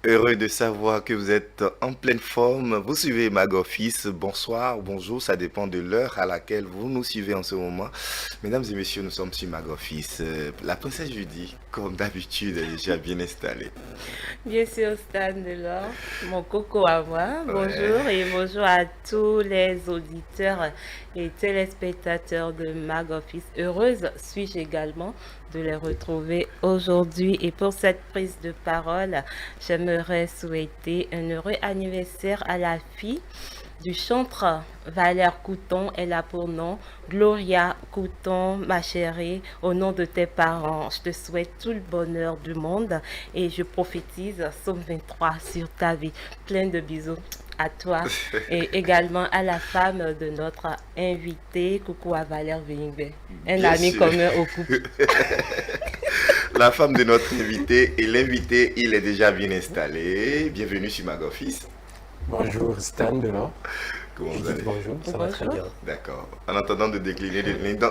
Heureux de savoir que vous êtes en pleine forme. Vous suivez Mag Office. Bonsoir, bonjour, ça dépend de l'heure à laquelle vous nous suivez en ce moment. Mesdames et messieurs, nous sommes sur Mag Office. La princesse Judy, comme d'habitude, est déjà bien installée. Bien sûr, Stan Delors, mon coco à moi. Ouais. Bonjour et bonjour à tous les auditeurs et téléspectateurs de Mag Office. Heureuse suis-je également de les retrouver aujourd'hui. Et pour cette prise de parole, j'aimerais souhaiter un heureux anniversaire à la fille du chantre Valère Couton. Elle a pour nom Gloria Couton, ma chérie, au nom de tes parents. Je te souhaite tout le bonheur du monde et je prophétise Somme 23 sur ta vie. Plein de bisous à toi et également à la femme de notre invité. Coucou à Valère Vingbe, un Bien ami sûr. commun au couple. La femme de notre invité et l'invité, il est déjà bien installé. Bienvenue sur Mag Office. Bonjour Stan Delors. Comment vous Judith, allez? bonjour, ça va très Bonjour. bien. D'accord. En attendant de décliner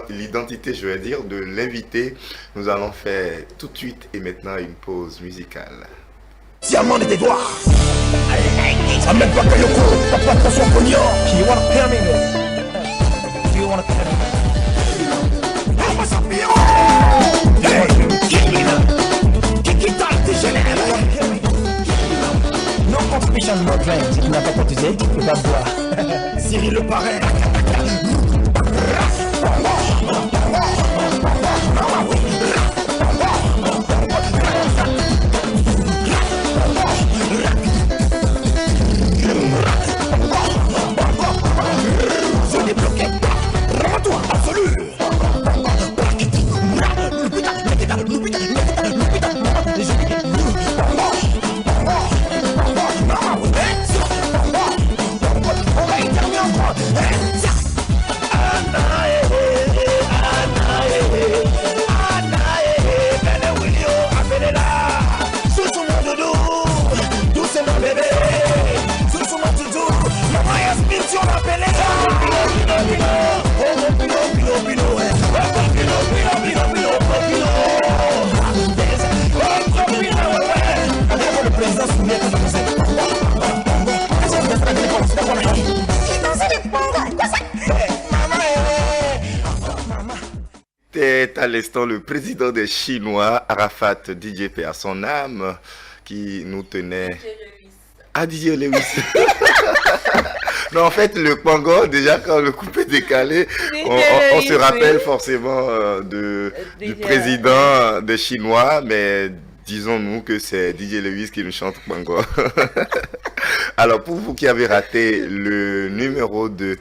l'identité, je vais dire, de l'invité, nous allons faire tout de suite et maintenant une pause musicale. Diamant de tes doigts. Ça même pas Kayoko, t'as pas de son pognon. You wanna pay me, man? You wanna pay me? Ah, moi ça pire. Hey, Kiki Tal, dégénère. No competition, no drink. Si tu n'as pas cotisé, tu peux pas boire. Cyril le parrain. Je débloqué. Rends-toi, absolu. C'est à l'instant le président des Chinois, Arafat DJP à son âme, qui nous tenait. Ah, DJ Lewis. Non, en fait, le Congo, déjà, quand le coup est décalé, on se rappelle forcément du DJ président des Chinois, mais disons-nous que c'est DJ Lewis qui nous chante Congo. Alors, pour vous qui avez raté le numéro de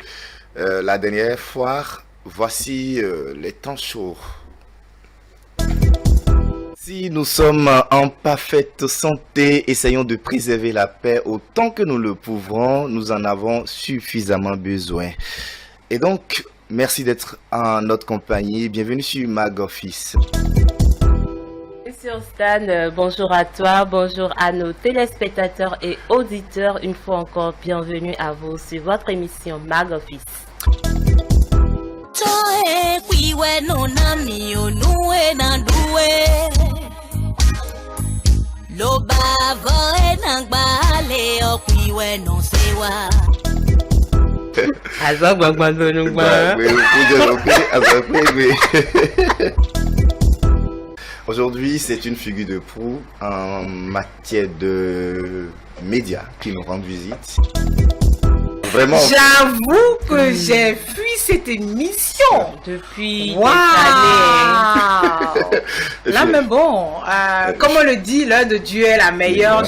la dernière fois, voici les temps chauds. Si nous sommes en parfaite santé, essayons de préserver la paix autant que nous le pouvons. Nous en avons suffisamment besoin. Et donc, merci d'être en notre compagnie. Bienvenue sur Mag Office. Sur Stan, bonjour à toi, bonjour à nos téléspectateurs et auditeurs. Une fois encore, bienvenue à vous sur votre émission Mag Office. Aujourd'hui, c'est une figure de proue en matière de médias qui nous rendent visite. Vraiment. J'avoue que j'ai fui cette émission. Depuis Waouh! des années. Là, mais bon, comme on le dit, l'heure de Dieu est la meilleure.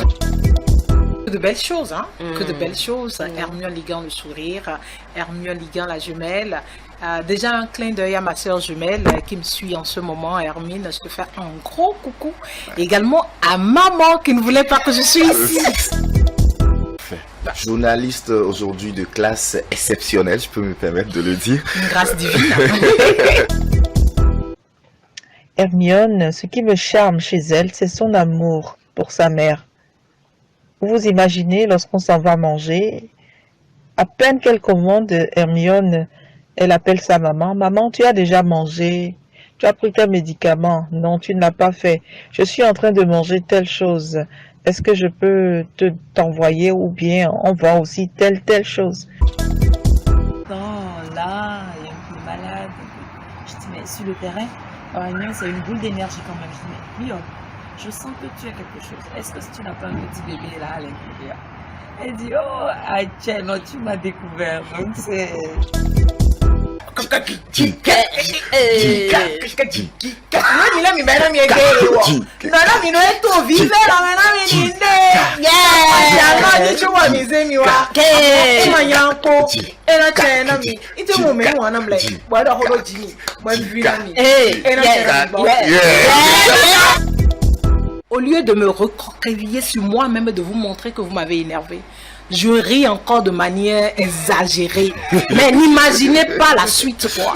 Que de belles choses, hein? Que de belles choses. Hermione Ligan, le sourire. Hermione Ligan, la jumelle. Déjà un clin d'œil à ma soeur jumelle qui me suit en ce moment, Hermine. Je te fais un gros coucou. Également à maman qui ne voulait pas que je suis ici. Journaliste aujourd'hui de classe exceptionnelle, je peux me permettre de le dire. Une grâce divine. Hermione, ce qui me charme chez elle, c'est son amour pour sa mère. Vous vous imaginez, lorsqu'on s'en va manger, à peine qu'elle commande, Hermione, elle appelle sa maman. Maman, tu as déjà mangé? Tu as pris tes médicaments? Non, tu ne l'as pas fait. Je suis en train de manger telle chose. Est-ce que je peux t'envoyer ou bien on voit aussi telle chose? Non, là, il y a un peu malade. Je dis, mais sur le terrain, non, c'est une boule d'énergie quand même. Je dis, mais Mio, je sens que tu as quelque chose. Est-ce que tu n'as pas un petit bébé là à l'intérieur? Elle dit, oh, tiens, non, tu m'as découvert. Donc c'est... Au lieu de me recroqueviller sur moi-même et de vous montrer que vous m'avez énervé, je ris encore de manière exagérée. Mais n'imaginez pas la suite, quoi.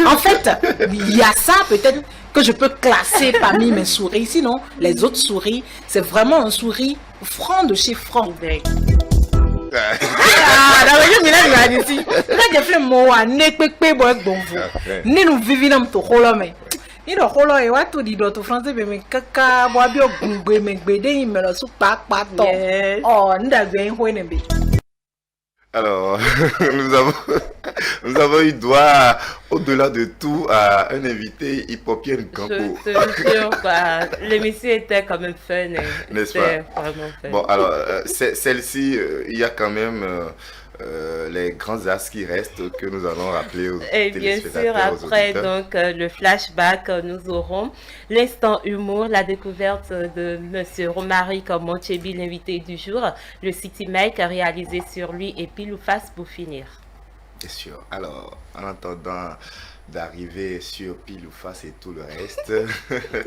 En fait, il y a ça peut-être que je peux classer parmi mes souris. Sinon, les autres souris, c'est vraiment un souris franc de chez franc. Ni do holo e wa to di do to France be me kaka bo abi ogungbe me gbede yin me lo su pa to oh ndagbe yin ho ne be. Alors, nous avons eu droit, au-delà de tout, à un invité hip-hopien Campo. Je te jure, l'émission était quand même fun. N'est-ce pas? Vraiment fun. Bon, alors, celle-ci, il y a quand même les grands as qui restent que nous allons rappeler aux Et bien sûr, après donc, le flashback, nous aurons l'instant humour, la découverte de Monsieur Romaric Montchebi, l'invité du jour, le City Mike réalisé sur lui et pile ou face pour finir. Bien sûr. Alors, en attendant d'arriver sur pile ou face et tout le reste,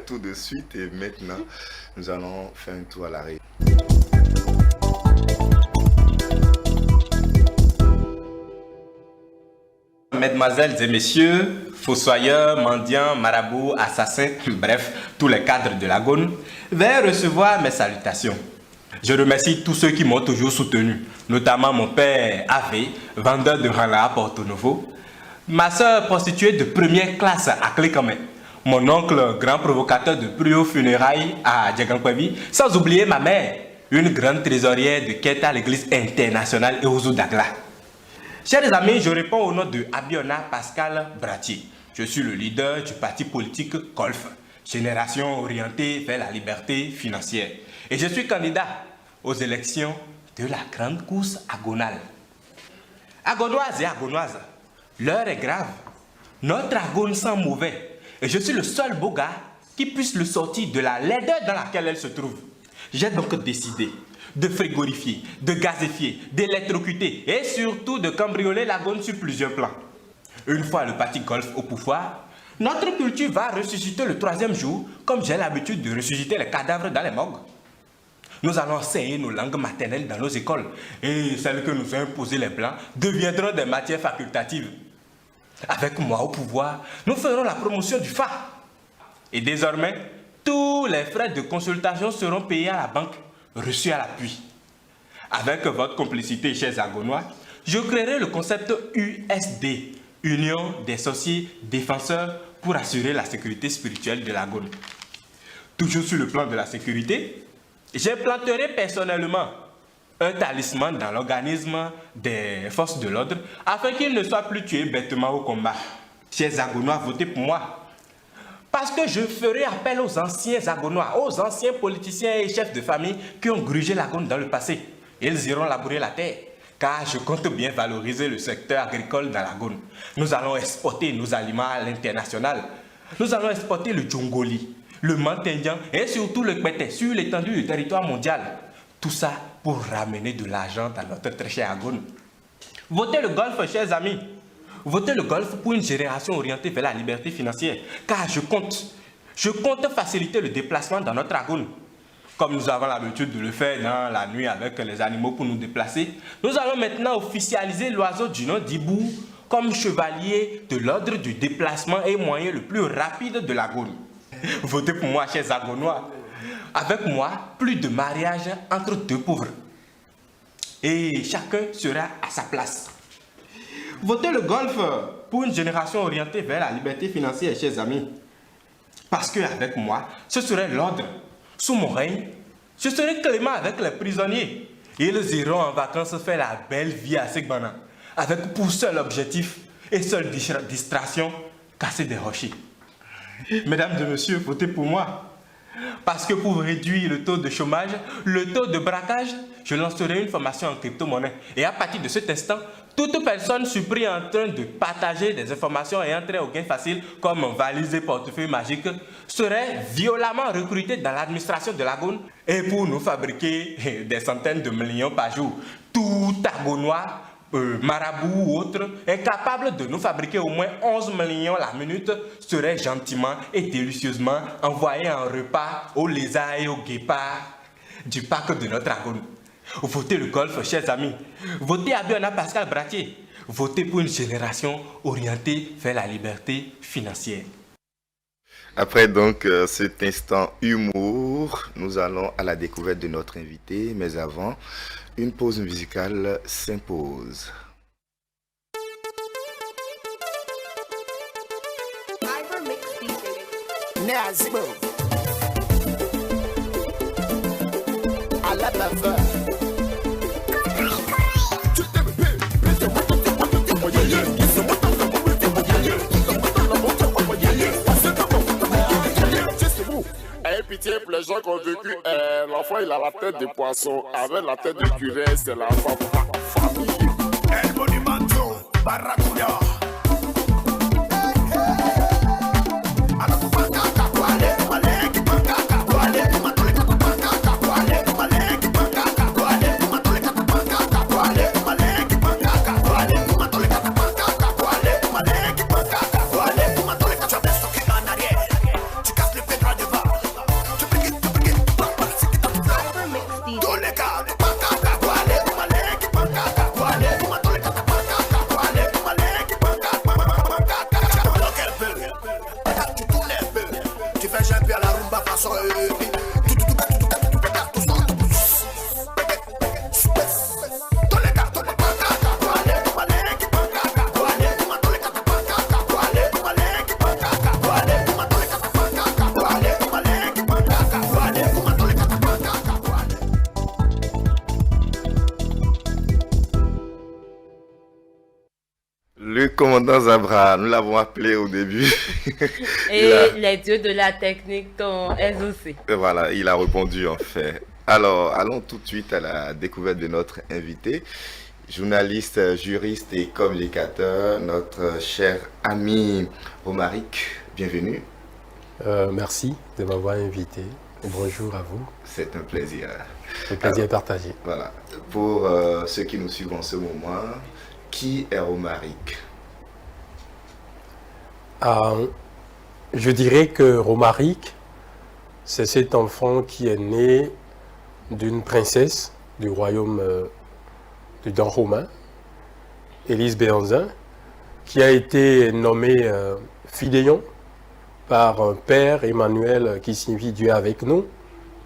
tout de suite et maintenant, nous allons faire un tour à l'arrêt. Mesdemoiselles et messieurs, fossoyeurs, mendiants, marabouts, assassins, bref, tous les cadres de la Gaune, veuillez recevoir mes salutations. Je remercie tous ceux qui m'ont toujours soutenu, notamment mon père Ave, vendeur de rana à Porto Novo, ma soeur prostituée de première classe à Clécamé, mon oncle grand provocateur de plus haut funérailles à Djagankwevi, sans oublier ma mère, une grande trésorière de quête à l'église internationale Eouzou Dagla. Chers amis, je réponds au nom de Abiona Pascal Bratier. Je suis le leader du parti politique Golf, génération orientée vers la liberté financière. Et je suis candidat aux élections de la grande course agonale. Agonoises et agonoises, l'heure est grave. Notre agone sent mauvais. Et je suis le seul beau gars qui puisse le sortir de la laideur dans laquelle elle se trouve. J'ai donc décidé de frigorifier, de gazéfier, d'électrocuter et surtout de cambrioler la Gaune sur plusieurs plans. Une fois le parti Golf au pouvoir, notre culture va ressusciter le 3e jour, comme j'ai l'habitude de ressusciter les cadavres dans les morgues. Nous allons enseigner nos langues maternelles dans nos écoles et celles que nous ont imposées les Blancs deviendront des matières facultatives. Avec moi au pouvoir, nous ferons la promotion du FA. Et désormais, tous les frais de consultation seront payés à la banque, reçus à l'appui. Avec votre complicité, chers Agonois, je créerai le concept USD, Union des sorciers défenseurs, pour assurer la sécurité spirituelle de la Gaune. Toujours sur le plan de la sécurité, j'implanterai personnellement un talisman dans l'organisme des forces de l'ordre afin qu'ils ne soient plus tués bêtement au combat. Chers Agonois, votez pour moi. Parce que je ferai appel aux anciens Agonois, aux anciens politiciens et chefs de famille qui ont grugé la Gaune dans le passé. Ils iront labourer la terre, car je compte bien valoriser le secteur agricole dans la Gaune. Nous allons exporter nos aliments à l'international. Nous allons exporter le djongoli, le mantindian et surtout le kpété sur l'étendue du territoire mondial. Tout ça pour ramener de l'argent dans notre très chère Gaune. Votez le Golf, chers amis. Votez le Golf pour une génération orientée vers la liberté financière, car je compte faciliter le déplacement dans notre Gaune. Comme nous avons l'habitude de le faire dans la nuit avec les animaux pour nous déplacer, nous allons maintenant officialiser l'oiseau du nom d'Ibou comme chevalier de l'ordre du déplacement et moyen le plus rapide de la Gaune. Votez pour moi, chers Agonois. Avec moi, plus de mariage entre deux pauvres. Et chacun sera à sa place. Votez le Golf pour une génération orientée vers la liberté financière, chers amis. Parce qu'avec moi, ce serait l'ordre. Sous mon règne, Je serai clément avec les prisonniers. Ils iront en vacances faire la belle vie à Segbana, avec pour seul objectif et seule distraction, casser des rochers. Mesdames et messieurs, votez pour moi. Parce que pour réduire le taux de chômage, le taux de braquage, je lancerai une formation en crypto-monnaie. Et à partir de cet instant, toute personne surprise en train de partager des informations et entrer au gain facile comme valise et portefeuille magique serait violemment recrutée dans l'administration de la Gaune et pour nous fabriquer des centaines de millions par jour. Tout Agonois, marabout ou autre, incapable de nous fabriquer au moins 11 millions la minute, serait gentiment et délicieusement envoyé en repas aux lézards et aux guépards du parc de notre Agone. Votez le golf, chers amis. Votez Abiona Pascal Bratier. Votez pour une génération orientée vers la liberté financière. Après donc cet instant humour, nous allons à la découverte de notre invité, mais avant, une pause musicale s'impose. À la baveur. Ayez pitié pour les gens qui ont vécu. L'enfant il a la tête de poisson, avec la tête de curé, c'est la famille. El Monumento, Barracuda. Le commandant Zabra, nous l'avons appelé au début. Et les dieux de la technique t'ont exaucé. Voilà, il a répondu en fait. Alors, allons tout de suite à la découverte de notre invité, journaliste, juriste et communicateur, notre cher ami Romaric. Bienvenue. Merci de m'avoir invité. Bonjour à vous. C'est un plaisir. Le plaisir est partagé. Voilà. Pour ceux qui nous suivent en ce moment, qui est Romaric? Je dirais que Romaric, c'est cet enfant qui est né d'une princesse du royaume du Don romain, Élise Béanzin, qui a été nommée Fidéon par un père, Emmanuel, qui signifie Dieu avec nous.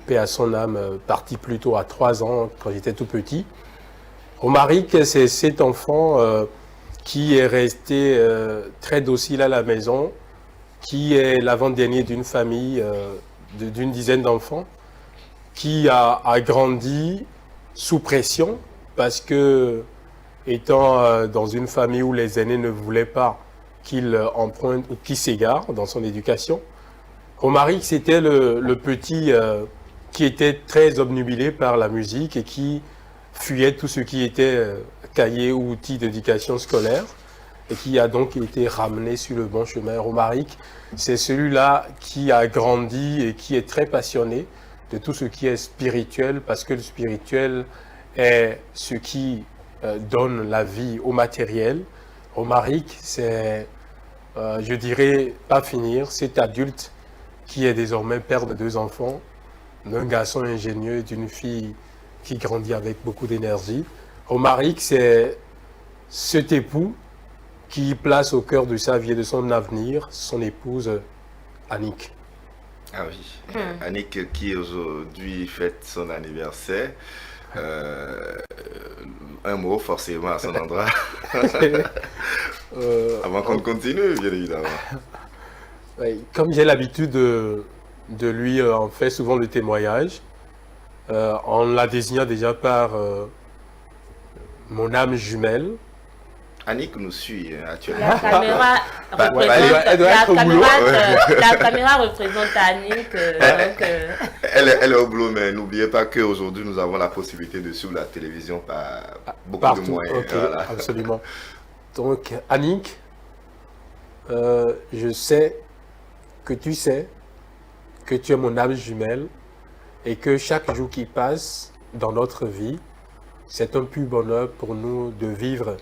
Paix à son âme, parti plutôt à 3 ans quand j'étais tout petit. Romaric, c'est cet enfant qui est resté très docile à la maison, qui est l'avant-dernier d'une famille d'une dizaine d'enfants, qui a grandi sous pression parce que, étant dans une famille où les aînés ne voulaient pas qu'il emprunte ou qu'il s'égare dans son éducation, Romaric, c'était le petit qui était très obnubilé par la musique et qui fuyait tout ce qui était cahier ou outil d'éducation scolaire et qui a donc été ramené sur le bon chemin. Romaric, c'est celui-là qui a grandi et qui est très passionné de tout ce qui est spirituel, parce que le spirituel est ce qui donne la vie au matériel. Romaric, c'est, je dirais, pas finir, cet adulte qui est désormais père de 2 enfants, d'un garçon ingénieux et d'une fille qui grandit avec beaucoup d'énergie. Romaric, c'est cet époux qui place au cœur de sa vie et de son avenir son épouse Annick. Ah oui, Annick qui aujourd'hui fête son anniversaire. Un mot forcément à son endroit. Avant qu'on continue, bien évidemment. Comme j'ai l'habitude de lui en faire souvent le témoignage, en la désignant déjà par mon âme jumelle. Annick nous suit actuellement. La caméra elle doit être au boulot. La caméra représente Annick. Elle est au boulot, mais n'oubliez pas qu'aujourd'hui, nous avons la possibilité de suivre la télévision par beaucoup Partout. de moyens. Ok, Voilà. absolument. Donc, Annick, je sais que tu sais que tu es mon âme jumelle et que chaque jour qui passe dans notre vie, c'est un pur bonheur pour nous de vivre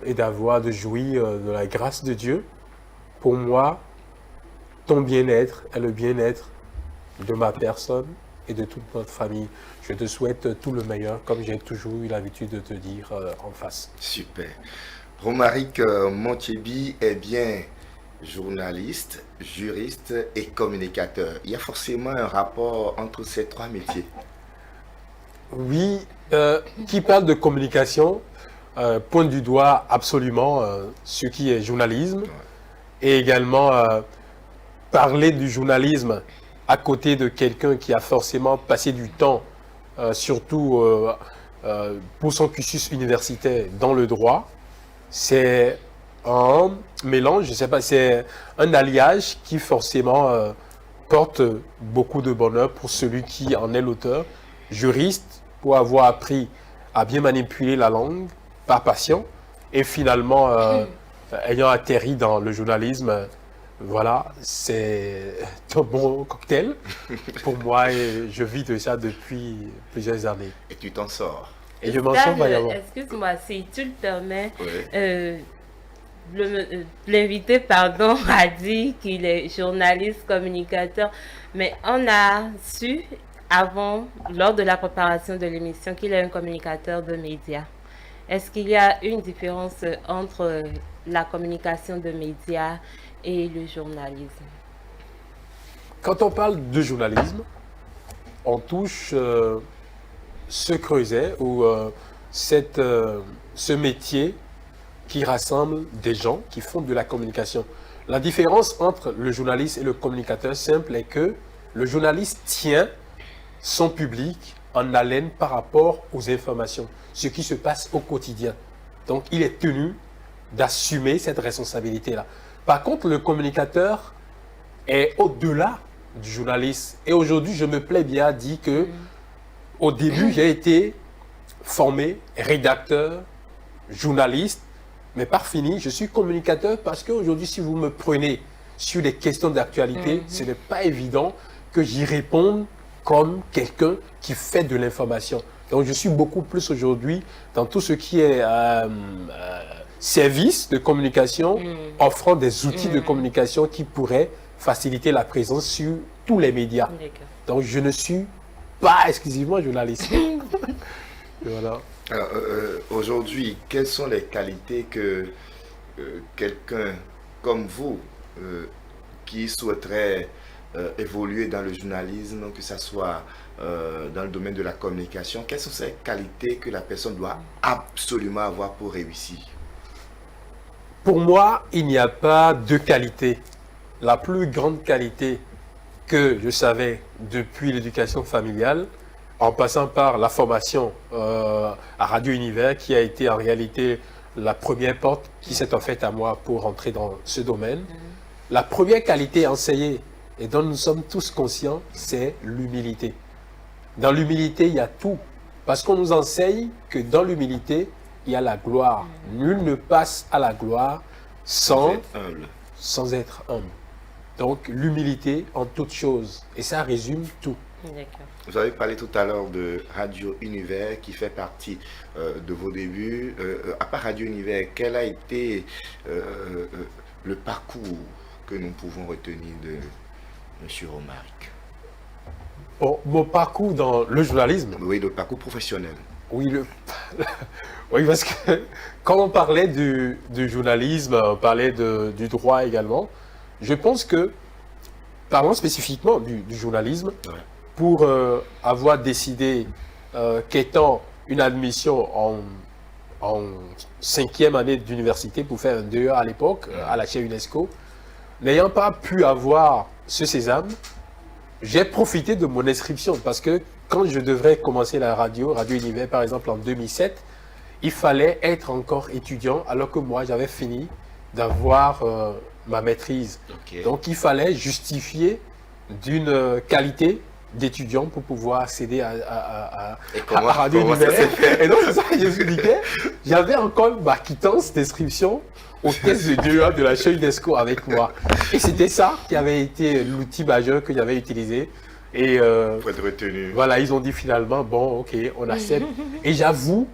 et de jouir de la grâce de Dieu. Pour moi, ton bien-être est le bien-être de ma personne et de toute notre famille. Je te souhaite tout le meilleur, comme j'ai toujours eu l'habitude de te dire en face. Super. Romaric Montiebi est bien journaliste, juriste et communicateur. Il y a forcément un rapport entre ces trois métiers. Oui, qui parle de communication pointe du doigt absolument ce qui est journalisme et également parler du journalisme à côté de quelqu'un qui a forcément passé du temps, surtout pour son cursus universitaire dans le droit. C'est un mélange, je ne sais pas, c'est un alliage qui forcément porte beaucoup de bonheur pour celui qui en est l'auteur. Juriste, pour avoir appris à bien manipuler la langue par passion et finalement ayant atterri dans le journalisme, voilà, c'est un bon cocktail pour moi et je vis de ça depuis plusieurs années. Et tu t'en sors. Et je m'en sors vaillamment. Excuse-moi, si tu le permets, Oui. l'invité, pardon, a dit qu'il est journaliste, communicateur, mais on a su avant, lors de la préparation de l'émission, qu'il est un communicateur de médias. Est-ce qu'il y a une différence entre la communication de médias et le journalisme? Quand on parle de journalisme, on touche ce creuset ou ce métier qui rassemble des gens qui font de la communication. La différence entre le journaliste et le communicateur simple est que le journaliste tient son public en haleine par rapport aux informations, ce qui se passe au quotidien. Donc, il est tenu d'assumer cette responsabilité-là. Par contre, le communicateur est au-delà du journaliste. Et aujourd'hui, je me plais bien à dire que au début, j'ai été formé rédacteur, journaliste, mais par fini, je suis communicateur parce qu'aujourd'hui, si vous me prenez sur des questions d'actualité, ce n'est pas évident que j'y réponde comme quelqu'un qui fait de l'information. Donc, je suis beaucoup plus aujourd'hui dans tout ce qui est service de communication, offrant des outils de communication qui pourraient faciliter la présence sur tous les médias. Donc, je ne suis pas exclusivement journaliste. Voilà. Alors, aujourd'hui, quelles sont les qualités que quelqu'un comme vous, qui souhaiterait évoluer dans le journalisme, que ce soit dans le domaine de la communication, quelles sont ces qualités que la personne doit absolument avoir pour réussir? Pour moi, il n'y a pas de qualité. La plus grande qualité que je savais depuis l'éducation familiale, en passant par la formation à Radio Univers, qui a été en réalité la première porte qui s'est offerte à moi pour rentrer dans ce domaine. La première qualité enseignée et dont nous sommes tous conscients, c'est l'humilité. Dans l'humilité, il y a tout. Parce qu'on nous enseigne que dans l'humilité, il y a la gloire. Nul ne passe à la gloire sans être humble. Donc, l'humilité en toute chose. Et ça résume tout. Vous avez parlé tout à l'heure de Radio Univers qui fait partie de vos débuts. À part Radio Univers, quel a été le parcours que nous pouvons retenir de M. Romaric? Bon, mon parcours dans le journalisme. Oui, le parcours professionnel. Oui, oui, parce que quand on parlait du journalisme, on parlait du droit également. Je pense que, parlons spécifiquement du journalisme, pour avoir décidé qu'étant une admission en 5e année d'université pour faire un DEA à l'époque, à la chaire UNESCO, n'ayant pas pu avoir ce sésame, j'ai profité de mon inscription parce que quand je devrais commencer la Radio Univers par exemple en 2007, il fallait être encore étudiant alors que moi j'avais fini d'avoir ma maîtrise. Ok. Donc il fallait justifier d'une qualité d'étudiant pour pouvoir accéder à Radio comment ça Univers. s'est fait? Et donc c'est ça que j'expliquais. J'avais encore ma quittance d'inscription au test de 2A de la chaîne UNESCO avec moi. Et c'était ça qui avait été l'outil majeur que j'avais utilisé. Et Pour être retenu. voilà, ils ont dit finalement, bon, ok, on accepte. Et j'avoue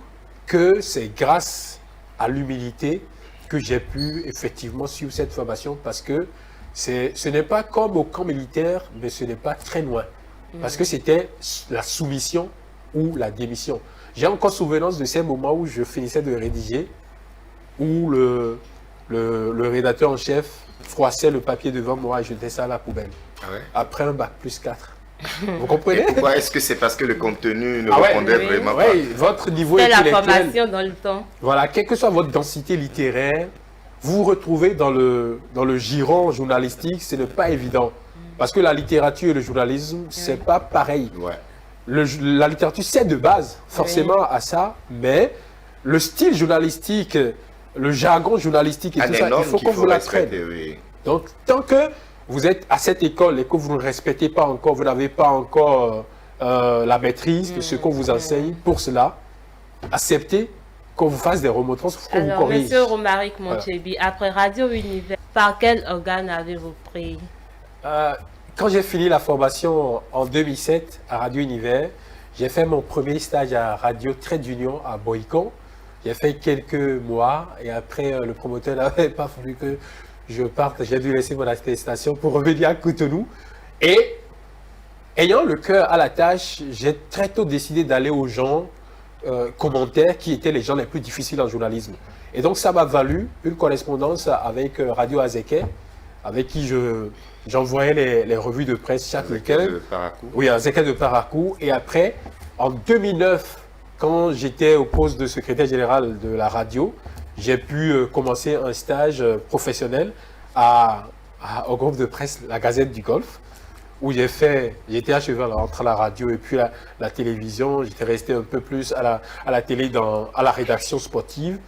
que c'est grâce à l'humilité que j'ai pu effectivement suivre cette formation parce que ce n'est pas comme au camp militaire, mais ce n'est pas très loin. Parce que c'était la soumission ou la démission. J'ai encore souvenance de ces moments où je finissais de rédiger, où le rédacteur en chef froissait le papier devant moi et jetait ça à la poubelle. Ah ouais? Après un bac plus 4. Vous comprenez? Pourquoi est-ce que c'est parce que le contenu ne Ah ouais, répondait oui. vraiment pas? Oui, votre niveau C'est la intellectuel. formation dans le temps. Voilà, quelle que soit votre densité littéraire, vous vous retrouvez dans le giron journalistique, ce n'est pas évident. Parce que la littérature et le journalisme, c'est pas pareil. Ouais. La littérature, c'est de base, forcément à ça, mais le style journalistique, le jargon journalistique et Un tout ça, il énorme faut qu'il qu'on vous l'apprenne. respecter, oui. Donc, tant que vous êtes à cette école et que vous ne respectez pas encore, vous n'avez pas encore la maîtrise de ce qu'on vous enseigne, pour cela, acceptez qu'on vous fasse des remontrances, qu'on vous Alors, corrige. Monsieur Romaric Montchebi, après Radio Univers, par quel organe avez-vous pris? Quand j'ai fini la formation en 2007 à Radio Univers, j'ai fait mon premier stage à Radio Trade Union à Boïcon. J'ai fait quelques mois et après le promoteur n'avait pas voulu que je parte. J'ai dû laisser mon attestation pour revenir à Cotonou. Et ayant le cœur à la tâche, j'ai très tôt décidé d'aller aux gens commentaires qui étaient les gens les plus difficiles en journalisme. Et donc ça m'a valu une correspondance avec Radio Azeke, avec qui j'envoyais les revues de presse chaque week-end. De Paracou. Oui, Azeke de Paracou. Et après, en 2009, quand j'étais au poste de secrétaire général de la radio, j'ai pu commencer un stage professionnel au groupe de presse La Gazette du Golfe, où j'étais à cheval entre la radio et puis la télévision. J'étais resté un peu plus à la télé, à la rédaction sportive.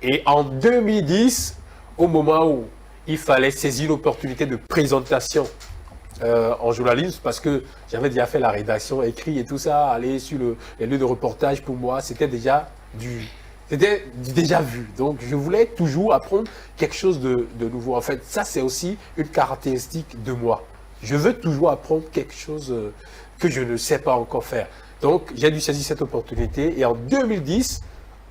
Et en 2010, au moment où il fallait saisir l'opportunité de présentation en journalisme, parce que j'avais déjà fait la rédaction écrit et tout ça, aller sur les lieux de reportage, pour moi, c'était déjà déjà vu. Donc, je voulais toujours apprendre quelque chose de nouveau. En fait, ça, c'est aussi une caractéristique de moi. Je veux toujours apprendre quelque chose que je ne sais pas encore faire. Donc, j'ai dû saisir cette opportunité. Et en 2010,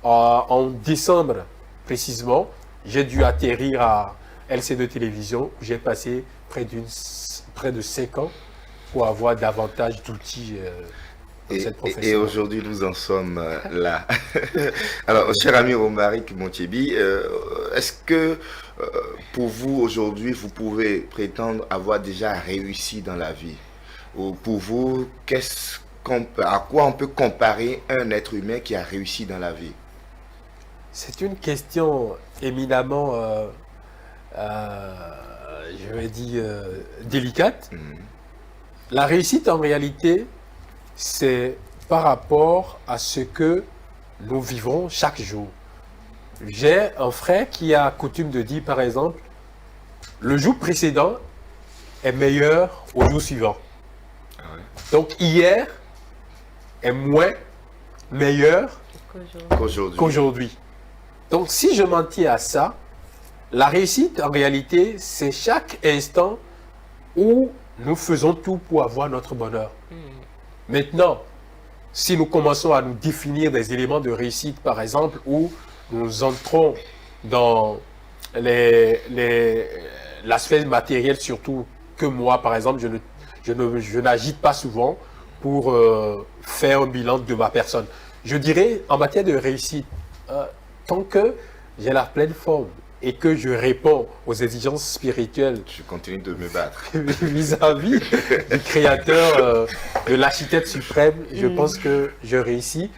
en décembre précisément, j'ai dû atterrir à LC2 Télévision, où j'ai passé près de 5 ans pour avoir davantage d'outils dans cette profession. Et aujourd'hui, nous en sommes là. Alors, cher ami Romaric Montchebi, est-ce que pour vous, aujourd'hui, vous pouvez prétendre avoir déjà réussi dans la vie? Ou pour vous, à quoi on peut comparer un être humain qui a réussi dans la vie? C'est une question éminemment, je vais dire, délicate. La réussite, en réalité, c'est par rapport à ce que nous vivons chaque jour. J'ai un frère qui a coutume de dire, par exemple, le jour précédent est meilleur au jour suivant. Ah ouais. Donc, hier est moins meilleur qu'aujourd'hui. Donc, si je m'en tiens à ça, la réussite, en réalité, c'est chaque instant où nous faisons tout pour avoir notre bonheur. Maintenant, si nous commençons à nous définir des éléments de réussite, par exemple, où nous entrons dans l'aspect matériel, surtout que moi, par exemple, je n'agite pas souvent pour faire un bilan de ma personne. Je dirais, en matière de réussite, tant que j'ai la pleine forme et que je réponds aux exigences spirituelles, je continue de me battre vis-à-vis du créateur, de l'architecte suprême, je pense que je réussis.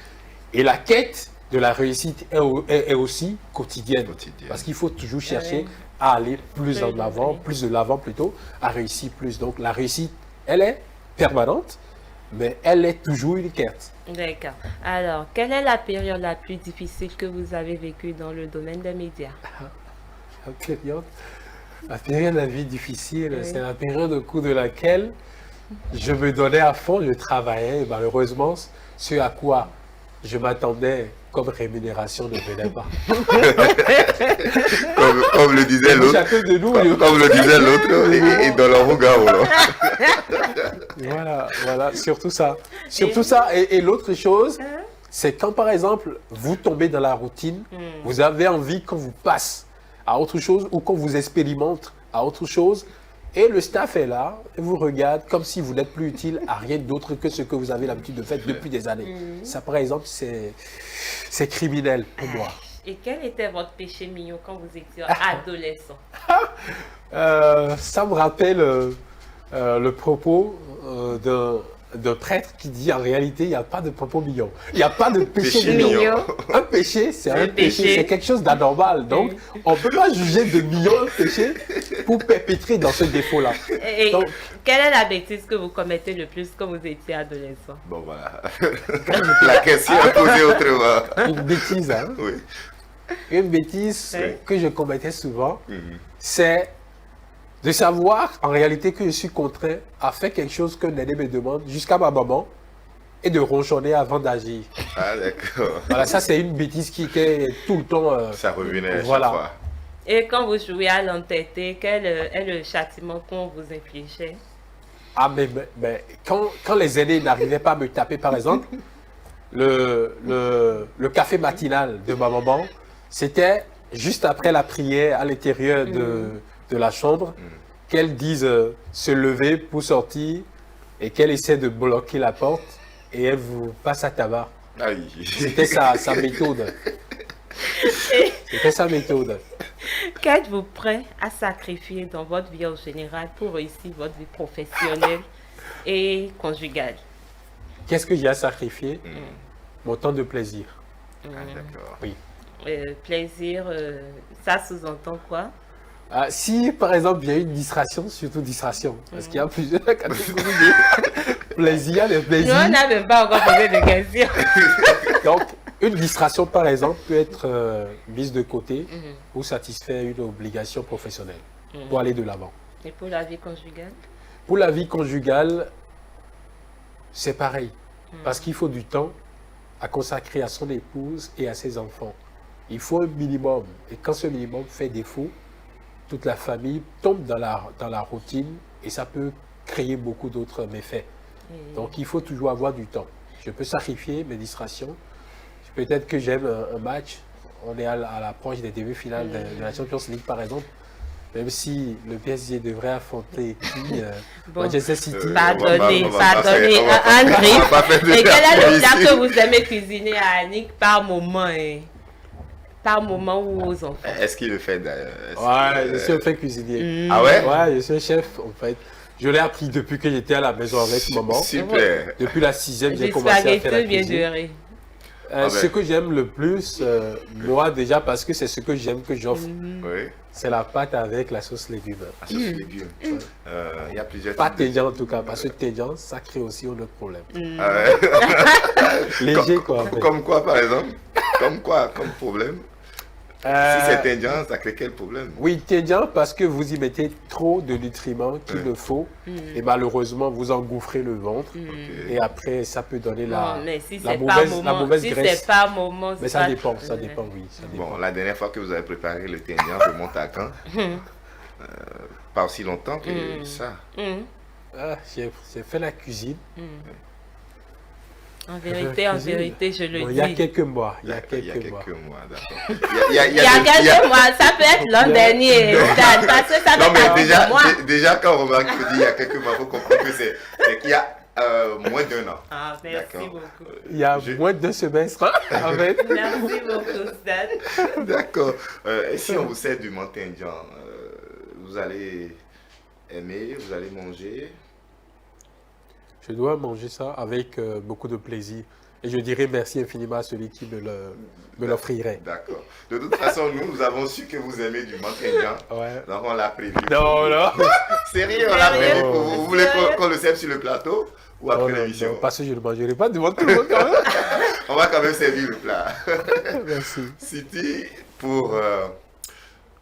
Et la quête de la réussite est aussi quotidienne. Parce qu'il faut toujours chercher à aller plus en avant, plus de l'avant plutôt, à réussir plus. Donc la réussite, elle est permanente, mais elle est toujours une quête. D'accord. Alors, quelle est la période la plus difficile que vous avez vécue dans le domaine des médias? La période de la vie difficile, Oui. c'est la période au cours de laquelle je me donnais à fond, je travaillais, et malheureusement, ce à quoi je m'attendais comme rémunération ne venait pas. Comme le disait l'autre. Chacun de nous, Comme le disait l'autre, et dans le regard. Voilà, surtout ça. Surtout ça. Et l'autre chose, c'est quand par exemple, vous tombez dans la routine, vous avez envie qu'on vous passe à autre chose ou qu'on vous expérimente à autre chose, et le staff est là et vous regarde comme si vous n'êtes plus utile à rien d'autre que ce que vous avez l'habitude de faire depuis des années. Ça, par exemple, c'est criminel pour moi. Et quel était votre péché mignon quand vous étiez adolescent? Ça me rappelle le propos d'un prêtre qui dit en réalité, il n'y a pas de propos mignon. Il n'y a pas de péché mignon. Un péché, c'est un péché. C'est quelque chose d'anormal. Donc, on ne peut pas juger de mignon un péché pour perpétrer dans ce défaut-là. Et Donc, quelle est la bêtise que vous commettez le plus quand vous étiez adolescent? Bon, voilà. La question est posée autrement. Une bêtise, hein? Oui. Une bêtise que je commettais souvent, c'est de savoir en réalité que je suis contraint à faire quelque chose que Néné me demande jusqu'à ma maman et de ronchonner avant d'agir. Ah, d'accord. Voilà, ça c'est une bêtise qui était tout le temps. Ça revenait voilà. chaque fois. Et quand vous jouez à l'entêté, quel est le châtiment qu'on vous infligeait? Ah, mais quand les aînés n'arrivaient pas à me taper, par exemple, le café matinal de ma maman, c'était juste après la prière à l'intérieur de la chambre, qu'elle dise se lever pour sortir et qu'elle essaie de bloquer la porte et elle vous passe à tabac. Aïe. C'était sa méthode. C'était sa méthode. Qu'êtes-vous prêt à sacrifier dans votre vie en général pour réussir votre vie professionnelle et conjugale? Qu'est-ce que j'ai à sacrifier? Mon temps de plaisir. Ah, d'accord. Oui. Plaisir, ça sous-entend quoi? Si, par exemple, il y a une distraction, surtout distraction, parce qu'il y a plusieurs catégories de plaisir, de plaisir. Nous, on n'a même pas encore posé de questions. Donc, une distraction, par exemple, peut être mise de côté pour satisfaire une obligation professionnelle, pour aller de l'avant. Et pour la vie conjugale? Pour la vie conjugale, c'est pareil, parce qu'il faut du temps à consacrer à son épouse et à ses enfants. Il faut un minimum, et quand ce minimum fait défaut, toute la famille tombe dans la routine et ça peut créer beaucoup d'autres méfaits. Donc il faut toujours avoir du temps. Je peux sacrifier mes distractions. Peut-être que j'aime un match. On est à l'approche des demi-finales de la Champions League par exemple. Même si le PSG devrait affronter Manchester City. Pardonnez, André. Et quel est le plat que vous aimez cuisiner à Annick par moment? Par moment ou aux enfants? Est-ce qu'il le fait d'ailleurs? Ouais, je suis un fait cuisinier. Ah ouais? Ouais, je suis un chef en fait. Je l'ai appris depuis que j'étais à la maison avec maman. Super. Depuis la 6e, j'ai commencé à faire la cuisine. Ce que j'aime le plus, moi déjà, parce que c'est ce que j'aime que j'offre, c'est la pâte avec la sauce légumes. La sauce légumes. Il y a plusieurs Pas tédiant en tout cas, parce que tédiant, ça crée aussi un autre problème. Ah ouais. Léger quoi. Comme quoi par exemple? Comme quoi? Comme problème? Si c'est tédiant, ça crée quel problème? Oui, tédiant parce que vous y mettez trop de nutriments qu'il ne faut et malheureusement vous engouffrez le ventre et après ça peut donner la mauvaise graisse. C'est pas moment, mais ça dépend, ça dépend, oui. Ça dépend. Bon, la dernière fois que vous avez préparé le tédiant remonte à quand? Pas aussi longtemps que ça. J'ai fait la cuisine. En vérité, je le dis. Il y a quelques mois. Il y a quelques mois, d'accord. Il y a quelques mois, ça peut être l'an dernier. Parce que ça non, mais déjà, quand on remarque qu'il y a quelques mois, il faut comprendre que c'est qu'il y a moins d'1 an. Ah, merci beaucoup. Il y a moins de 2 semestres. Merci beaucoup, Stan. D'accord. Et si on vous sert du montindian, vous allez aimer, vous allez manger? Je dois manger ça avec beaucoup de plaisir. Et je dirais merci infiniment à celui qui me l'offrirait. D'accord. De toute façon, nous avons su que vous aimez du Monténégrin. Ouais. Donc on l'a prévu. Non, non. Sérieux, on l'a prévu pour vous. Vous voulez qu'on le serve sur le plateau ou après l'émission? Parce que je ne mangerai pas devant tout le monde quand même. On va quand même servir le plat. Merci. City pour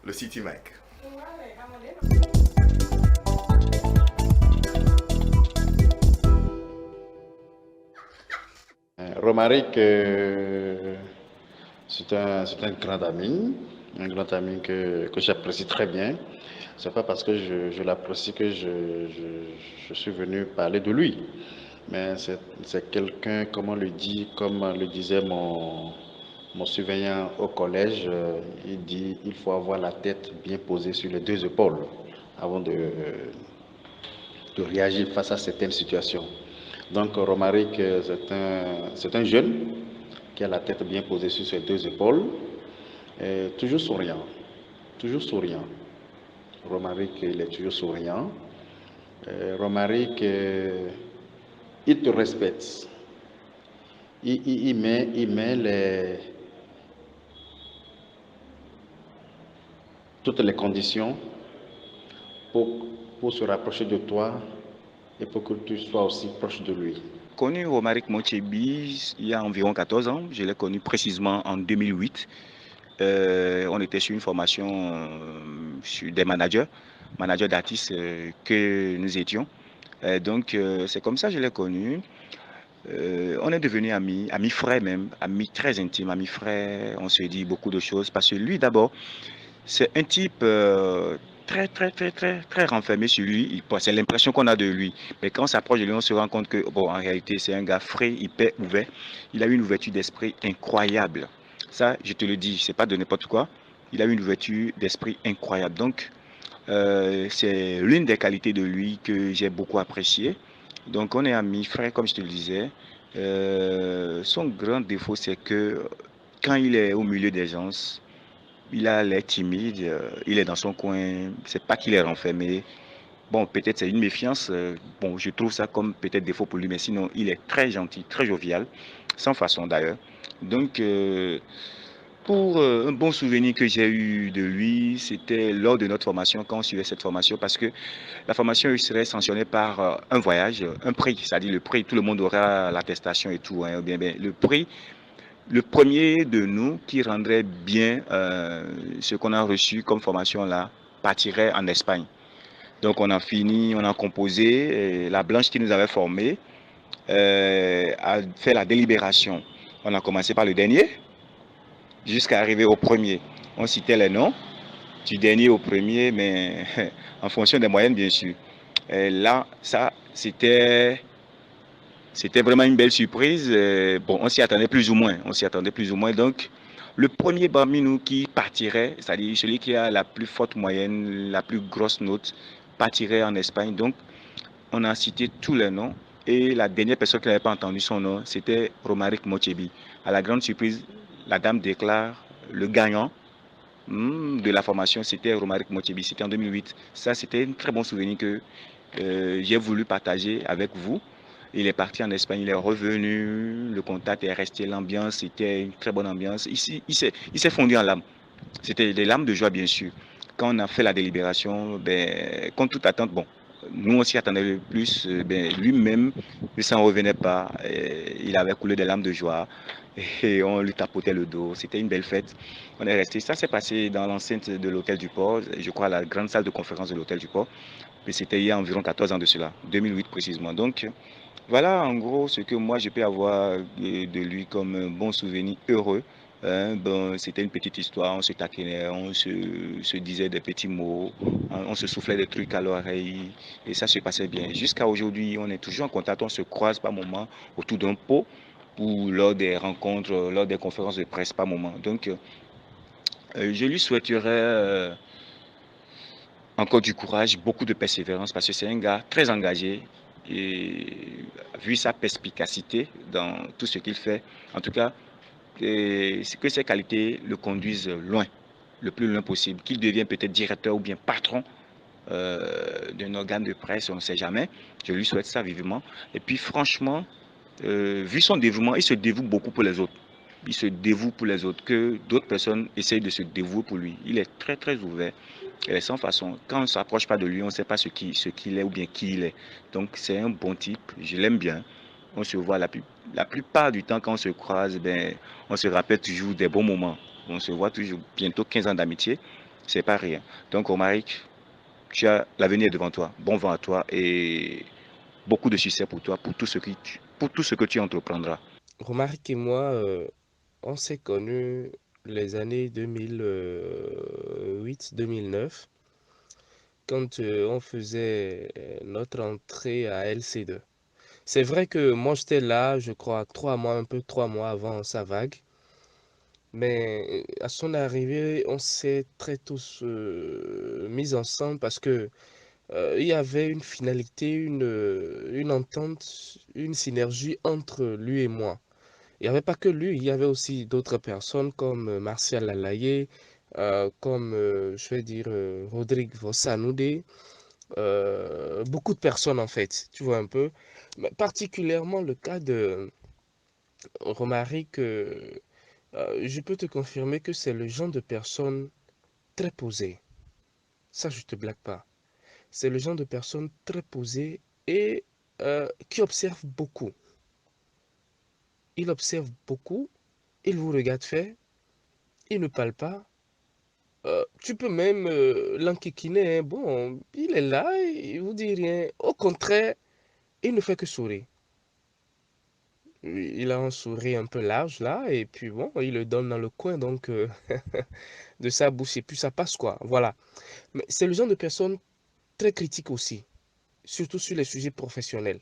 le City Mic. Romaric, c'est un grand ami que j'apprécie très bien. C'est pas parce que je l'apprécie que je suis venu parler de lui, mais c'est quelqu'un, comme on le dit, comme le disait mon surveillant au collège, il dit il faut avoir la tête bien posée sur les deux épaules avant de réagir face à certaines situations. Donc Romaric, c'est un jeune qui a la tête bien posée sur ses deux épaules, et toujours souriant, toujours souriant. Romaric, il est toujours souriant. Romaric, il te respecte. Il met toutes les conditions pour se rapprocher de toi et pour que tu sois aussi proche de lui. J'ai connu Romaric Motchebi il y a environ 14 ans. Je l'ai connu précisément en 2008. On était sur une formation sur des managers d'artistes que nous étions. Donc c'est comme ça que je l'ai connu. On est devenus amis frères même, amis très intimes, amis frères. On se dit beaucoup de choses parce que lui d'abord, c'est un type très renfermé sur lui. C'est l'impression qu'on a de lui. Mais quand on s'approche de lui, on se rend compte que, bon, en réalité, c'est un gars frais, hyper ouvert. Il a une ouverture d'esprit incroyable. Ça, je te le dis, c'est pas de n'importe quoi. Il a une ouverture d'esprit incroyable. Donc, c'est l'une des qualités de lui que j'ai beaucoup apprécié. Donc, on est amis, frères, comme je te le disais. Son grand défaut, c'est que quand il est au milieu des gens, il a l'air timide, il est dans son coin, c'est pas qu'il est renfermé. Bon, peut-être c'est une méfiance, bon, je trouve ça comme peut-être défaut pour lui, mais sinon, il est très gentil, très jovial, sans façon d'ailleurs. Donc, pour un bon souvenir que j'ai eu de lui, c'était lors de notre formation, quand on suivait cette formation, parce que la formation serait sanctionnée par un voyage, un prix, c'est-à-dire le prix, tout le monde aura l'attestation et tout, hein, bien, le prix. Le premier de nous qui rendrait bien ce qu'on a reçu comme formation là, partirait en Espagne. Donc on a fini, on a composé, et la blanche qui nous avait formés a fait la délibération. On a commencé par le dernier, jusqu'à arriver au premier. On citait les noms, du dernier au premier, mais en fonction des moyennes bien sûr. Et là, ça, c'était vraiment une belle surprise. Bon, on s'y attendait plus ou moins. Donc, le premier parmi nous qui partirait, c'est-à-dire celui qui a la plus forte moyenne, la plus grosse note, partirait en Espagne. Donc, on a cité tous les noms. Et la dernière personne qui n'avait pas entendu son nom, c'était Romaric Motchebi. À la grande surprise, la dame déclare le gagnant de la formation, c'était Romaric Motchebi. C'était en 2008. Ça, c'était un très bon souvenir que j'ai voulu partager avec vous. Il est parti en Espagne, il est revenu, le contact est resté, l'ambiance, c'était une très bonne ambiance. Ici, il s'est fondu en larmes. C'était des larmes de joie, bien sûr. Quand on a fait la délibération, ben, contre toute attente, bon, nous on s'y attendait le plus, ben, lui-même ne s'en revenait pas. Il avait coulé des larmes de joie et on lui tapotait le dos. C'était une belle fête. On est resté. Ça s'est passé dans l'enceinte de l'hôtel du Port, je crois la grande salle de conférence de l'hôtel du Port. Mais c'était il y a environ 14 ans de cela, 2008 précisément. Donc, voilà en gros ce que moi je peux avoir de lui comme un bon souvenir heureux. Bon, c'était une petite histoire, on se taquinait, on se disait des petits mots, on se soufflait des trucs à l'oreille et ça se passait bien. Jusqu'à aujourd'hui, on est toujours en contact, on se croise par moments autour d'un pot ou lors des rencontres, lors des conférences de presse par moment. Donc, je lui souhaiterais encore du courage, beaucoup de persévérance parce que c'est un gars très engagé. Et vu sa perspicacité dans tout ce qu'il fait, en tout cas, c'est que ses qualités le conduisent loin, le plus loin possible, qu'il devienne peut-être directeur ou bien patron d'un organe de presse, on ne sait jamais. Je lui souhaite ça vivement. Et puis franchement, vu son dévouement, il se dévoue beaucoup pour les autres. Il se dévoue pour les autres, que d'autres personnes essayent de se dévouer pour lui. Il est très très ouvert. Elle est sans façon. Quand on ne s'approche pas de lui, on ne sait pas ce qu'il est ou bien qui il est. Donc c'est un bon type, je l'aime bien. On se voit la plupart du temps quand on se croise, ben, on se rappelle toujours des bons moments. On se voit toujours bientôt 15 ans d'amitié. C'est pas rien. Donc Romaric, tu as l'avenir devant toi. Bon vent à toi et beaucoup de succès pour toi, pour tout ce que tu entreprendras. Romaric et moi, on s'est connus les années 2008-2009 quand on faisait notre entrée à LC2. C'est vrai que moi j'étais là, je crois, 3 mois, un peu 3 mois avant sa vague. Mais à son arrivée, on s'est très tous mis ensemble parce que il y avait une finalité, une entente, une synergie entre lui et moi. Il n'y avait pas que lui, il y avait aussi d'autres personnes comme Martial Alaye, comme, je vais dire, Rodrigue Vossanoudé, beaucoup de personnes en fait, tu vois un peu. Mais particulièrement le cas de Romaric, je peux te confirmer que c'est le genre de personne très posée. Ça, je te blague pas. C'est le genre de personne très posée et qui observe beaucoup. Il observe beaucoup, il vous regarde faire, il ne parle pas. Tu peux même l'enquiquiner, hein. Bon, il est là, il vous dit rien. Au contraire, il ne fait que sourire. Il a un sourire un peu large là, et puis bon, il le donne dans le coin donc de sa bouche, et puis ça passe quoi. Voilà. Mais c'est le genre de personne très critique aussi, surtout sur les sujets professionnels.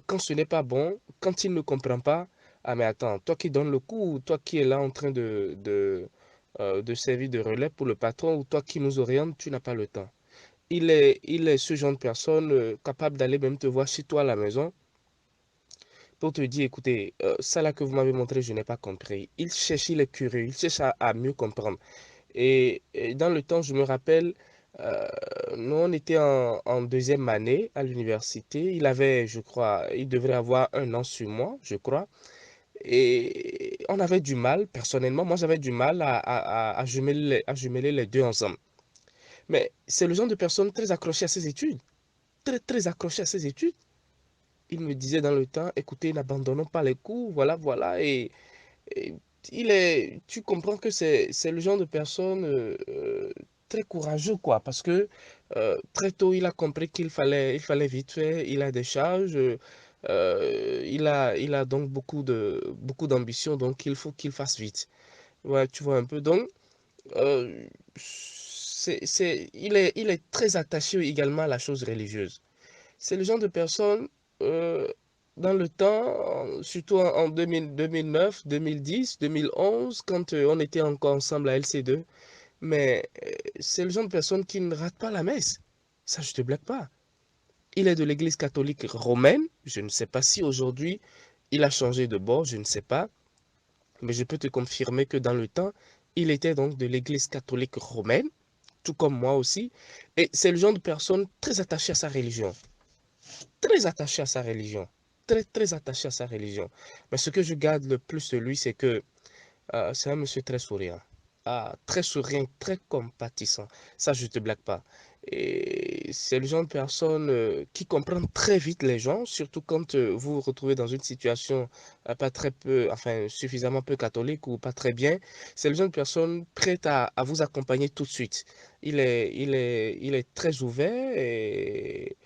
Quand ce n'est pas bon, quand il ne comprend pas, ah mais attends, toi qui donnes le coup, ou toi qui es là en train de servir de relais pour le patron, ou toi qui nous oriente, tu n'as pas le temps. Il est ce genre de personne capable d'aller même te voir chez toi à la maison pour te dire, écoutez, ça là que vous m'avez montré, je n'ai pas compris. Il cherche, il est curieux, il cherche à mieux comprendre. Et dans le temps, je me rappelle, euh, nous, on était en deuxième année à l'université. Il avait, je crois, il devrait avoir 1 an sur moi, je crois. Et on avait du mal, personnellement, moi j'avais du mal à jumeler les deux ensemble. Mais c'est le genre de personne très accrochée à ses études, très très accrochée à ses études. Il me disait dans le temps, écoutez, n'abandonnons pas les cours, voilà, voilà. Et tu comprends que c'est le genre de personne très courageux, quoi, parce que très tôt, il a compris il fallait vite faire, il a des charges, il a donc beaucoup d'ambition, donc il faut qu'il fasse vite. Ouais, tu vois un peu. Donc, euh, il est très attaché également à la chose religieuse. C'est le genre de personne, euh, dans le temps, surtout en 2000, 2009, 2010, 2011, quand on était encore ensemble à LC2, mais c'est le genre de personne qui ne rate pas la messe. Ça, je te blague pas. Il est de l'église catholique romaine. Je ne sais pas si aujourd'hui il a changé de bord, je ne sais pas. Mais je peux te confirmer que dans le temps, il était donc de l'église catholique romaine, tout comme moi aussi. Et c'est le genre de personne très attachée à sa religion. Très attaché à sa religion. Très, très attaché à sa religion. Mais ce que je garde le plus de lui, c'est que c'est un monsieur très souriant. Ah, très souriant, très compatissant. Ça, je ne te blague pas. Et c'est le genre de personne qui comprend très vite les gens, surtout quand vous vous retrouvez dans une situation pas très peu, enfin, suffisamment peu catholique ou pas très bien. C'est le genre de personne prête à vous accompagner tout de suite. Il est très ouvert et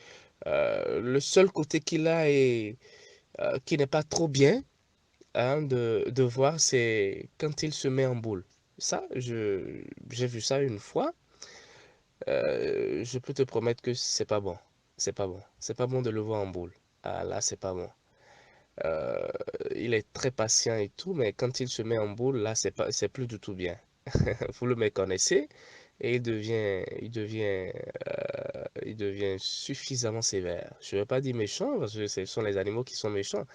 le seul côté qu'il a et qui n'est pas trop bien hein, de voir, c'est quand il se met en boule. Ça, j'ai vu ça une fois. Je peux te promettre que c'est pas bon. C'est pas bon. C'est pas bon de le voir en boule. Ah là, c'est pas bon. Euh, il est très patient et tout, mais quand il se met en boule, là, c'est plus du tout bien. Vous le méconnaissez et il devient suffisamment sévère. Je ne vais pas dire méchant parce que ce sont les animaux qui sont méchants,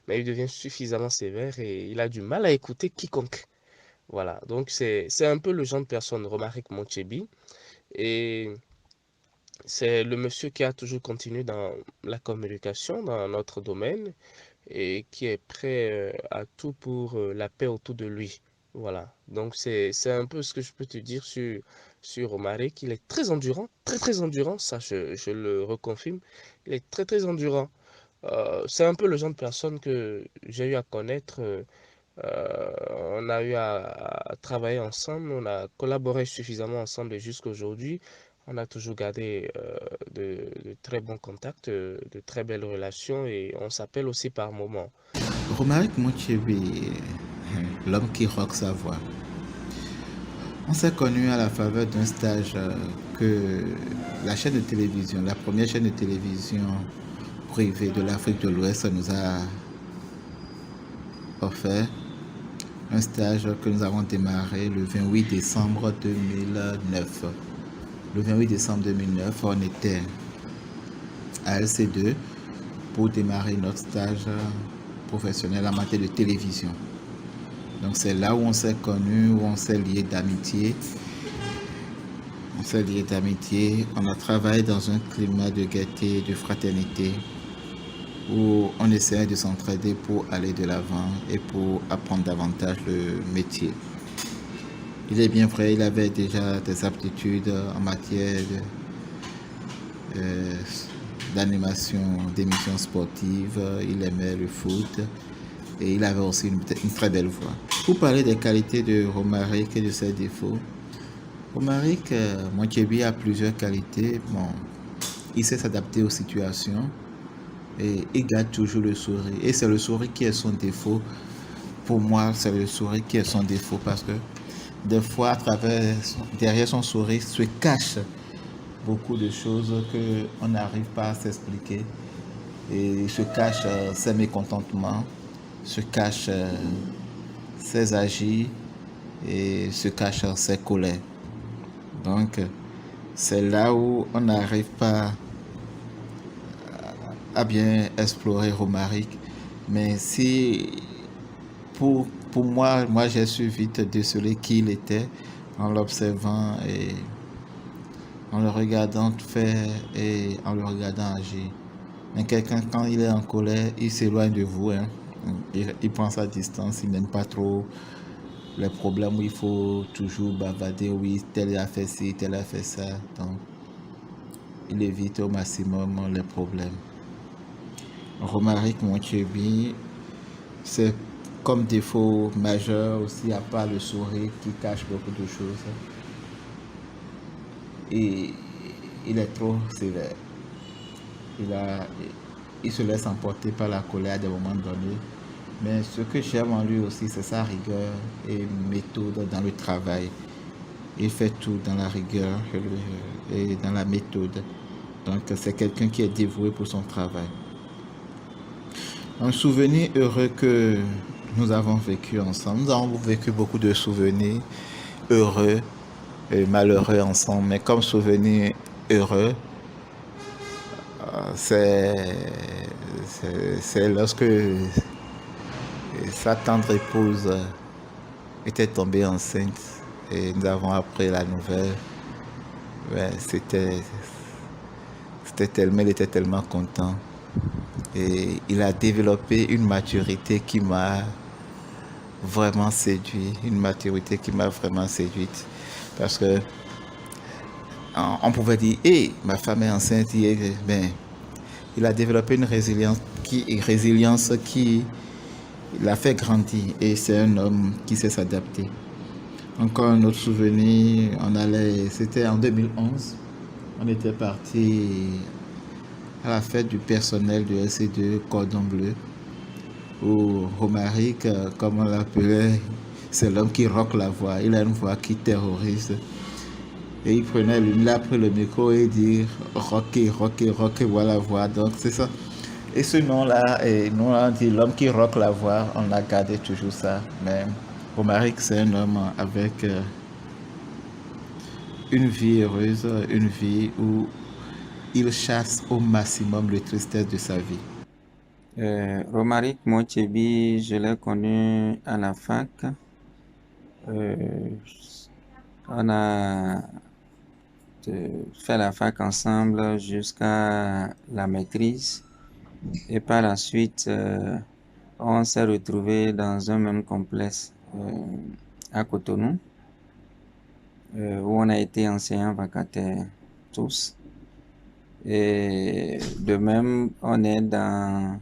mais il devient suffisamment sévère et il a du mal à écouter quiconque. Voilà, donc c'est un peu le genre de personne, Romaric Montchebi, et c'est le monsieur qui a toujours continué dans la communication, dans notre domaine. et qui est prêt à tout pour la paix autour de lui. Voilà, donc c'est un peu ce que je peux te dire sur Romaric. Il est très endurant, très endurant, ça je le reconfirme. Il est très endurant. C'est un peu le genre de personne que j'ai eu à connaître. On a eu à travailler ensemble, on a collaboré suffisamment ensemble et jusqu'à aujourd'hui, on a toujours gardé de très bons contacts, de très belles relations et on s'appelle aussi par moments. Romaric Muchebe, l'homme qui rock sa voix. On s'est connus à la faveur d'un stage que la chaîne de télévision, la première chaîne de télévision privée de l'Afrique de l'Ouest nous a offert. Un stage que nous avons démarré le 28 décembre 2009. Le 28 décembre 2009, on était à LC2 pour démarrer notre stage professionnel en matière de télévision. Donc c'est là où on s'est connus, où on s'est liés d'amitié. On a travaillé dans un climat de gaieté, de fraternité, où on essayait de s'entraider pour aller de l'avant et pour apprendre davantage le métier. Il est bien vrai, il avait déjà des aptitudes en matière d'animation d'émissions sportives, il aimait le foot et il avait aussi une très belle voix. Pour parler des qualités de Romaric et de ses défauts, Romaric Muchebe a plusieurs qualités. Bon, il sait s'adapter aux situations. Et il garde toujours le sourire. Et c'est le sourire qui est son défaut. Pour moi, c'est le sourire qui est son défaut parce que des fois, derrière son sourire se cachent beaucoup de choses qu'on n'arrive pas à s'expliquer. Et se cachent ses mécontentements, se cachent ses agis et se cachent ses colères. Donc, c'est là où on n'arrive pas à bien explorer Romaric. Mais si pour moi j'ai su vite déceler qui il était en l'observant et en le regardant faire et en le regardant agir. Mais quelqu'un, quand il est en colère, il s'éloigne de vous. Hein. Il prend sa distance, il n'aime pas trop les problèmes où il faut toujours bavader. Oui, tel a fait ci, tel a fait ça. Donc, il évite au maximum les problèmes. Romaric Muchebe, c'est comme défaut majeur aussi, à part le sourire qui cache beaucoup de choses. Et il est trop sévère. Il se laisse emporter par la colère à des moments donnés. Mais ce que j'aime en lui aussi, c'est sa rigueur et méthode dans le travail. Il fait tout dans la rigueur et dans la méthode. Donc c'est quelqu'un qui est dévoué pour son travail. Un souvenir heureux que nous avons vécu ensemble. Nous avons vécu beaucoup de souvenirs heureux et malheureux ensemble. Mais comme souvenir heureux, c'est lorsque sa tendre épouse était tombée enceinte et nous avons appris la nouvelle. Ouais, il était tellement content. Et il a développé une maturité qui m'a vraiment séduit, parce que on pouvait dire, hey, ma femme est enceinte, ben, il a développé une résilience qui l'a fait grandir et c'est un homme qui sait s'adapter. Encore un autre souvenir, c'était en 2011, on était parti à la fête du personnel de LC2 Cordon Bleu, où Romaric, comme on l'appelait, c'est l'homme qui rock la voix. Il a une voix qui terrorise. Et il a pris le micro et dit rocker, voilà la voix. Donc c'est ça. Et ce nom-là, nous on dit l'homme qui rock la voix, on a gardé toujours ça. Mais Romaric, c'est un homme avec une vie heureuse, une vie où il chasse au maximum la tristesse de sa vie. Romaric Muchebe, je l'ai connu à la fac. On a fait la fac ensemble jusqu'à la maîtrise. Et par la suite, on s'est retrouvés dans un même complexe à Cotonou, où on a été enseignants vacataires tous. Et de même, on est dans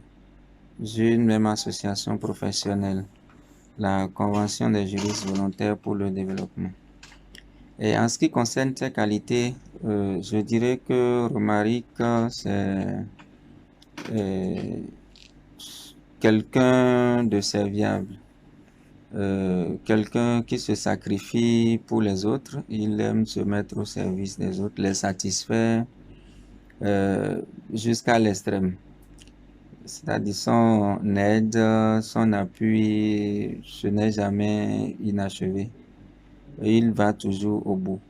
une même association professionnelle, la Convention des juristes volontaires pour le développement. Et en ce qui concerne ses qualités, je dirais que Romaric, c'est quelqu'un de serviable, quelqu'un qui se sacrifie pour les autres. Il aime se mettre au service des autres, les satisfaire jusqu'à l'extrême. C'est-à-dire son aide, son appui, ce n'est jamais inachevé. Il va toujours au bout.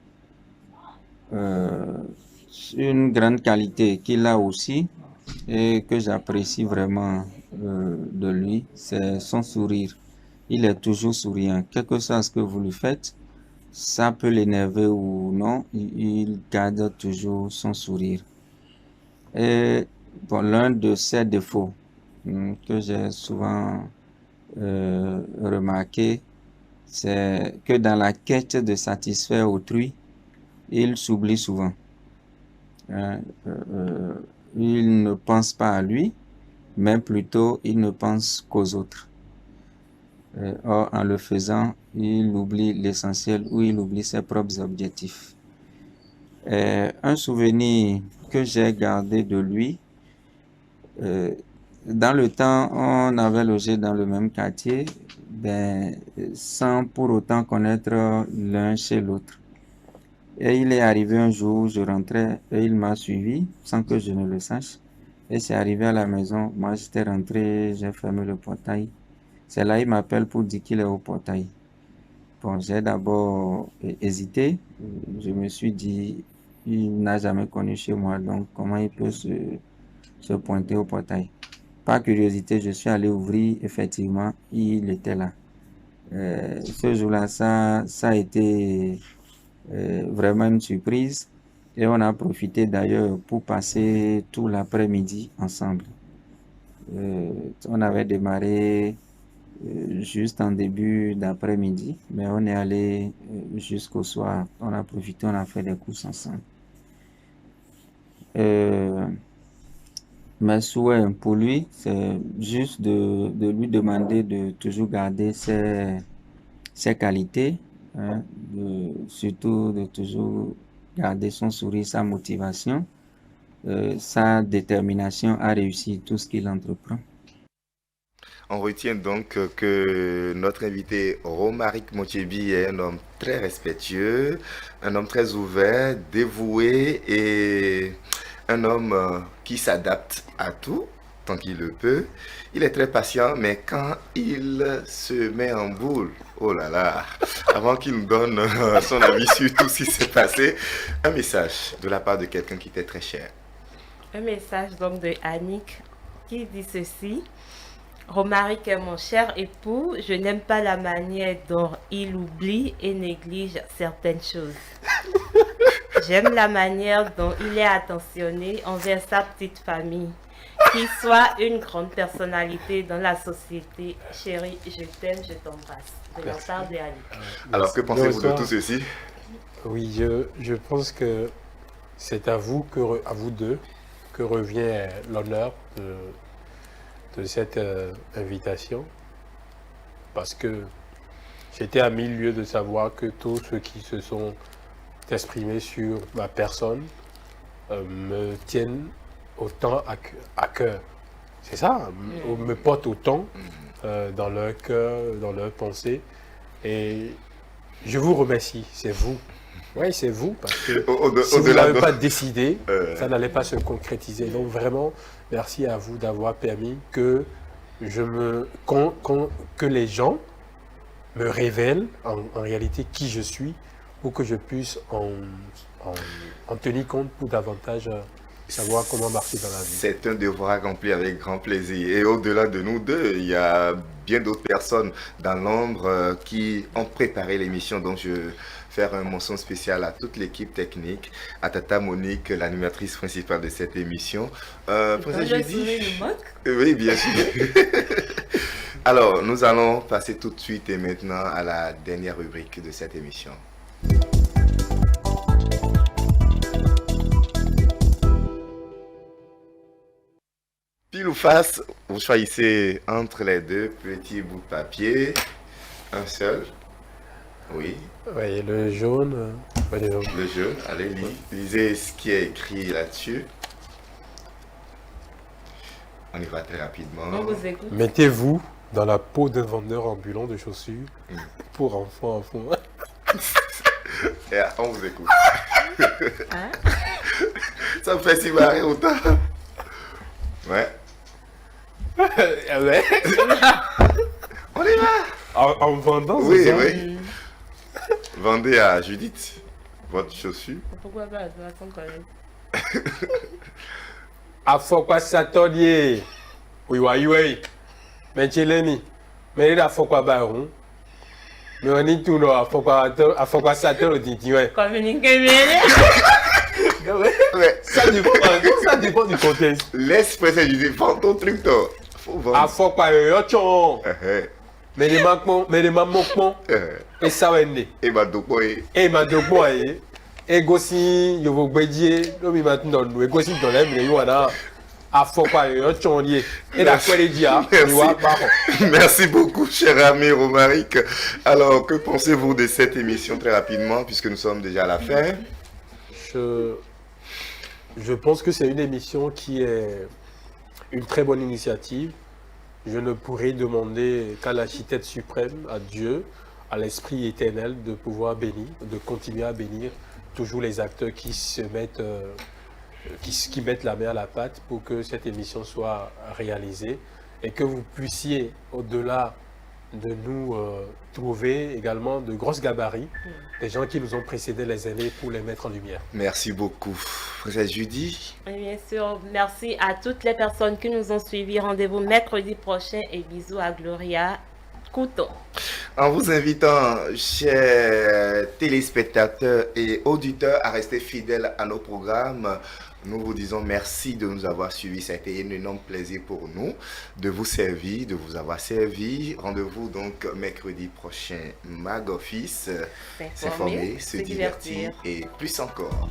Une grande qualité qu'il a aussi et que j'apprécie vraiment de lui, c'est son sourire. Il est toujours souriant. Quel que soit ce que vous lui faites, ça peut l'énerver ou non, il garde toujours son sourire. Et bon, l'un de ses défauts que j'ai souvent remarqué, c'est que dans la quête de satisfaire autrui, il s'oublie souvent. Il ne pense pas à lui, mais plutôt il ne pense qu'aux autres. Or, en le faisant, il oublie l'essentiel ou il oublie ses propres objectifs. Un souvenir que j'ai gardé de lui, dans le temps, on avait logé dans le même quartier, sans pour autant connaître l'un chez l'autre. Et il est arrivé un jour, je rentrais et il m'a suivi sans que je ne le sache. Et c'est arrivé à la maison, moi j'étais rentré, j'ai fermé le portail. C'est là il m'appelle pour dire qu'il est au portail. Bon, j'ai d'abord hésité. Je me suis dit, il n'a jamais connu chez moi, donc comment il peut se pointer au portail? Par curiosité, je suis allé ouvrir, effectivement, il était là. Ce jour-là, ça a été vraiment une surprise et on a profité d'ailleurs pour passer tout l'après-midi ensemble. On avait démarré juste en début d'après-midi, mais on est allé jusqu'au soir. On a profité, on a fait des courses ensemble. Mes souhaits pour lui, c'est juste de lui demander de toujours garder ses qualités, hein, surtout de toujours garder son sourire, sa motivation, sa détermination à réussir tout ce qu'il entreprend. On retient donc que notre invité Romaric Motyebi est un homme très respectueux, un homme très ouvert, dévoué et un homme qui s'adapte à tout tant qu'il le peut. Il est très patient, mais quand il se met en boule, oh là là, avant qu'il nous donne son avis sur tout ce qui s'est passé, un message de la part de quelqu'un qui était très cher. Un message donc de Annick qui dit ceci. Romaric est mon cher époux, je n'aime pas la manière dont il oublie et néglige certaines choses. J'aime la manière dont il est attentionné envers sa petite famille. Qu'il soit une grande personnalité dans la société. Chérie, je t'aime, je t'embrasse. De la part de Annick. Alors, que pensez-vous de tout ceci? Oui, je pense que c'est à vous deux, que revient l'honneur de cette invitation, parce que j'étais à 1000 lieues de savoir que tous ceux qui se sont exprimés sur ma personne me tiennent autant à cœur. C'est ça, me portent autant dans leur cœur, dans leur pensée. Et je vous remercie, c'est vous. Oui, c'est vous, parce que si vous n'avez pas décidé, ça n'allait pas se concrétiser. Donc vraiment, merci à vous d'avoir permis que que les gens me révèlent en réalité qui je suis, pour que je puisse en tenir compte pour davantage savoir comment marcher dans la vie. C'est un devoir accompli avec grand plaisir. Et au-delà de nous deux, il y a bien d'autres personnes dans l'ombre qui ont préparé l'émission. Donc je vais faire une mention spéciale à toute l'équipe technique, à Tata Monique, l'animatrice principale de cette émission. Oui, bien sûr. Alors, nous allons passer tout de suite et maintenant à la dernière rubrique de cette émission. Pile ou face, vous choisissez entre les deux petits bouts de papier. Un seul. Oui. Oui, le jaune. Le jaune. Allez, lisez ce qui est écrit là-dessus. On y va très rapidement. On vous écoute. Mettez-vous dans la peau d'un vendeur ambulant de chaussures pour enfants. Et on vous écoute. Ça me fait si marrer autant. Ouais. Ouais. On y va. En vendant, oui, ça? Oui. Vendez à Judith votre chaussure. Pourquoi pas, de toute façon, quand même. Afokwa satolier. Oui. Mais cheleni. Mais il a fokwa baron. Mais on est tout là. Afokwa satol dit ouais. Communiquez bien. Ça dépend du contexte. Laisse presser du vends ton truc toi. Faut vendre. Afokwa yochon. Mais les mamans. Et ça va être. Et ma dopoé. Et gossi, je vous bédier, nous maintenant nous, et gossi dans l'aime, les yoana, à fond pas, et la quoi les dia, Merci beaucoup, cher ami Romaric. Alors, que pensez-vous de cette émission très rapidement, puisque nous sommes déjà à la fin? Je pense que c'est une émission qui est une très bonne initiative. Je ne pourrais demander qu'à l'architecte suprême, à Dieu, à l'Esprit éternel, de pouvoir bénir, de continuer à bénir toujours les acteurs qui mettent la main à la pâte pour que cette émission soit réalisée et que vous puissiez, au-delà de nous, trouver également de grosses gabarits, des gens qui nous ont précédés les années pour les mettre en lumière. Merci beaucoup. Frère Judy. Et bien sûr, merci à toutes les personnes qui nous ont suivis. Rendez-vous mercredi prochain et bisous à Gloria Couton. En vous invitant, chers téléspectateurs et auditeurs, à rester fidèles à nos programmes, nous vous disons merci de nous avoir suivis. Ça a été un énorme plaisir pour nous de vous servir, de vous avoir servi. Rendez-vous donc mercredi prochain, Mag Office. S'informer, se divertir et plus encore.